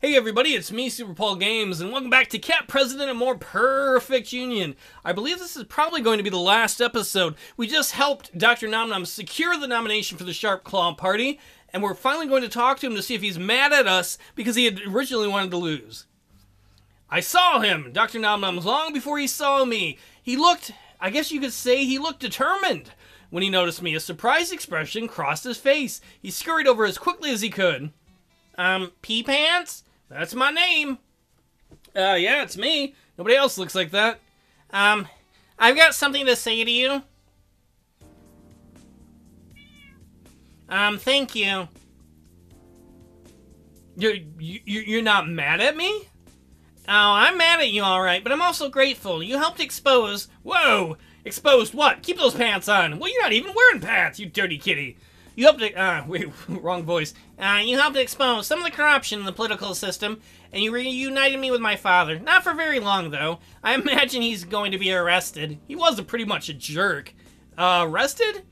Hey everybody, it's me, SuperPaulGames, and welcome back to Cat President and More Purrfect Union. I believe this is probably going to be the last episode. We just helped Dr. Nom Nom secure the nomination for the Sharp Claw Party, and we're finally going to talk to him to see if he's mad at us because he had originally wanted to lose. I saw him, Dr. Nom Nom, long before he saw me. He looked, I guess you could say, he looked determined. When he noticed me, a surprised expression crossed his face. He scurried over as quickly as he could. Pea Pants? That's my name. Yeah, it's me. Nobody else looks like that. I've got something to say to you. Thank you. You're not mad at me? Oh, I'm mad at you, alright, but I'm also grateful. You helped expose... Whoa! Exposed what? Keep those pants on. Well, you're not even wearing pants, you dirty kitty. You helped to, wait, wrong voice. You helped to expose some of the corruption in the political system, and you reunited me with my father. Not for very long, though. I imagine he's going to be arrested. He was pretty much a jerk. Arrested?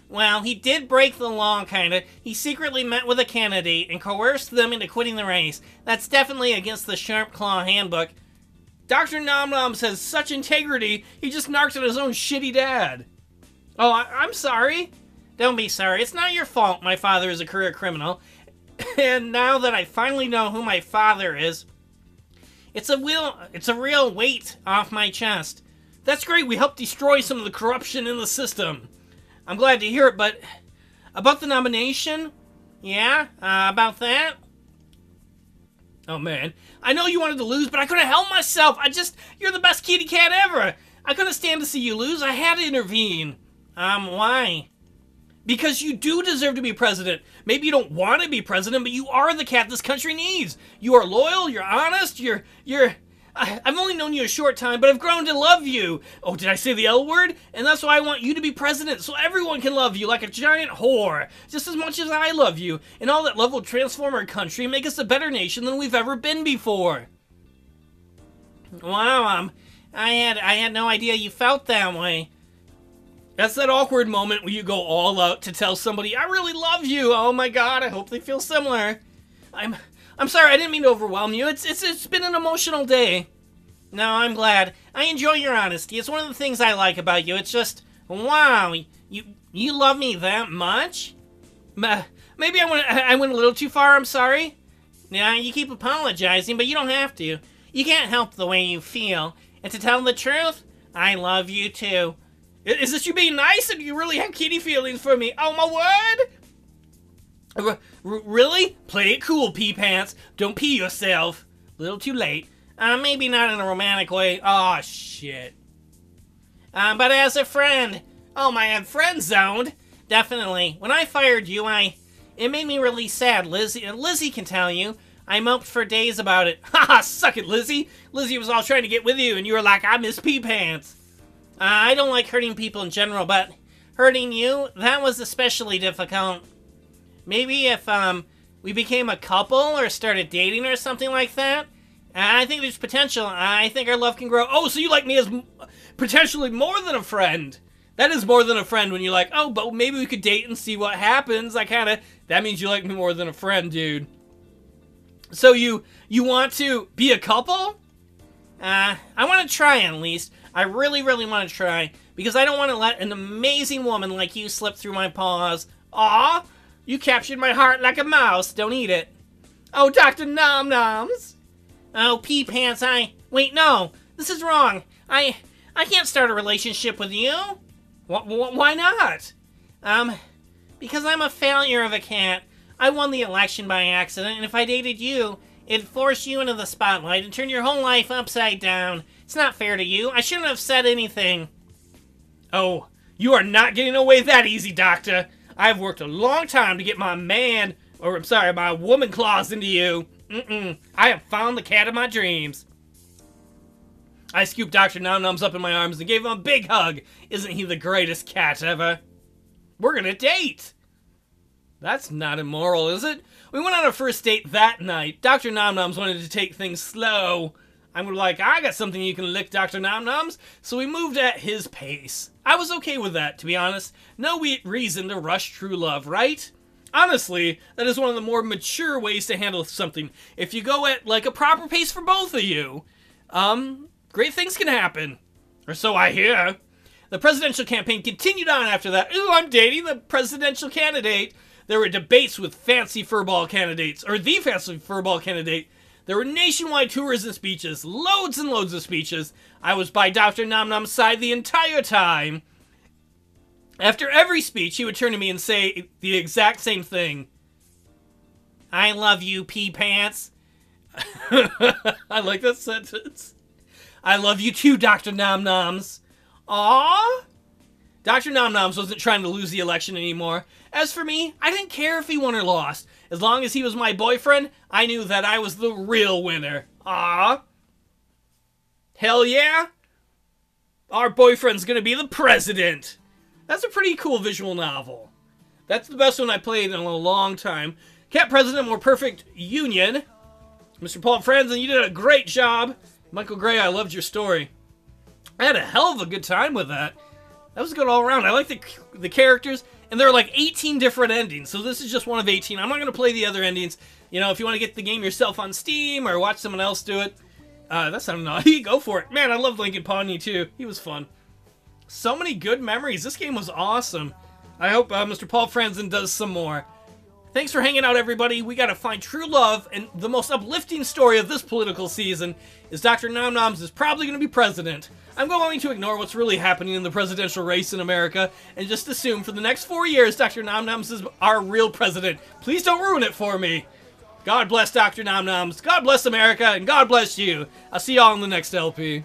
Well, he did break the law, kinda. He secretly met with a candidate and coerced them into quitting the race. That's definitely against the Sharp Claw handbook. Dr. Nom Nom says such integrity, he just narked at his own shitty dad. Oh, I'm sorry. Don't be sorry. It's not your fault my father is a career criminal. And now that I finally know who my father is, it's a real weight off my chest. That's great. We helped destroy some of the corruption in the system. I'm glad to hear it, but about the nomination? Yeah, about that? Oh, man. I know you wanted to lose, but I couldn't help myself. You're the best kitty cat ever. I couldn't stand to see you lose. I had to intervene. Why? Because you do deserve to be president. Maybe you don't want to be president, but you are the cat this country needs. You are loyal, you're honest, I've only known you a short time, but I've grown to love you. Oh, did I say the L word? And that's why I want you to be president, so everyone can love you like a giant whore, just as much as I love you. And all that love will transform our country and make us a better nation than we've ever been before. Wow, I had no idea you felt that way. That's that awkward moment where you go all out to tell somebody, I really love you. Oh my god, I hope they feel similar. I'm sorry, I didn't mean to overwhelm you. It's been an emotional day. No, I'm glad. I enjoy your honesty. It's one of the things I like about you. It's just, wow, you love me that much? Maybe I went a little too far, I'm sorry. Yeah, you keep apologizing, but you don't have to. You can't help the way you feel. And to tell the truth, I love you too. Is this you being nice, or do you really have kitty feelings for me? Oh, my word? Really? Play it cool, Pea Pants. Don't pee yourself. Little too late. Maybe not in a romantic way. Aw, shit. But as a friend. Oh, my God, friend zoned. Definitely. When I fired you, it made me really sad. Lizzie can tell you. I moped for days about it. Haha, suck it, Lizzie. Lizzie was all trying to get with you, and you were like, I miss Pea Pants. I don't like hurting people in general, but hurting you, that was especially difficult. Maybe if, we became a couple or started dating or something like that, I think there's potential. I think our love can grow. Oh, so you like me as potentially more than a friend. That is more than a friend when you're like, oh, but maybe we could date and see what happens. That means you like me more than a friend, dude. So you want to be a couple? I want to try at least. I really, really want to try, because I don't want to let an amazing woman like you slip through my paws. Aw, you captured my heart like a mouse. Don't eat it. Oh, Dr. Nom Noms. Oh, Pea Pants, wait, no. This is wrong. I can't start a relationship with you. Why not? Because I'm a failure of a cat. I won the election by accident, and if I dated you, it'd force you into the spotlight and turn your whole life upside down. It's not fair to you. I shouldn't have said anything. Oh, you are not getting away that easy, Doctor. I've worked a long time to get my my woman claws into you. I have found the cat of my dreams. I scooped Dr. Nom Noms up in my arms and gave him a big hug. Isn't he the greatest cat ever? We're gonna date. That's not immoral, is it? We went on our first date that night. Dr. Nom Noms wanted to take things slow. I'm like, I got something you can lick, Dr. Nom Noms. So we moved at his pace. I was okay with that, to be honest. No reason to rush true love, right? Honestly, that is one of the more mature ways to handle something. If you go at, like, a proper pace for both of you, great things can happen. Or so I hear. The presidential campaign continued on after that. Ooh, I'm dating the presidential candidate. There were debates with fancy furball candidates, or the fancy furball candidate. There were nationwide tours and speeches, loads and loads of speeches. I was by Dr. Nom Nom's side the entire time. After every speech, he would turn to me and say the exact same thing. I love you, pee pants. I like that sentence. I love you too, Dr. Nom Noms. Aww. Dr. Nom Noms wasn't trying to lose the election anymore. As for me, I didn't care if he won or lost. As long as he was my boyfriend, I knew that I was the real winner. Aww. Hell yeah. Our boyfriend's gonna be the president. That's a pretty cool visual novel. That's the best one I played in a long time. Cat President, More Perfect Union. Mr. Paul Franzen, you did a great job. Michael Gray, I loved your story. I had a hell of a good time with that. That was good all around. I like the characters, and there are like 18 different endings, so this is just one of 18. I'm not going to play the other endings. You know, if you want to get the game yourself on Steam or watch someone else do it, that sounded naughty. Go for it. Man, I love Lincoln Pawnee too. He was fun. So many good memories. This game was awesome. I hope Mr. Paul Franzen does some more. Thanks for hanging out, everybody. We gotta find true love, and the most uplifting story of this political season is Dr. Nom Noms is probably going to be president. I'm going to ignore what's really happening in the presidential race in America and just assume for the next 4 years Dr. Nom Noms is our real president. Please don't ruin it for me. God bless Dr. Nom Noms, God bless America, and God bless you. I'll see y'all in the next LP.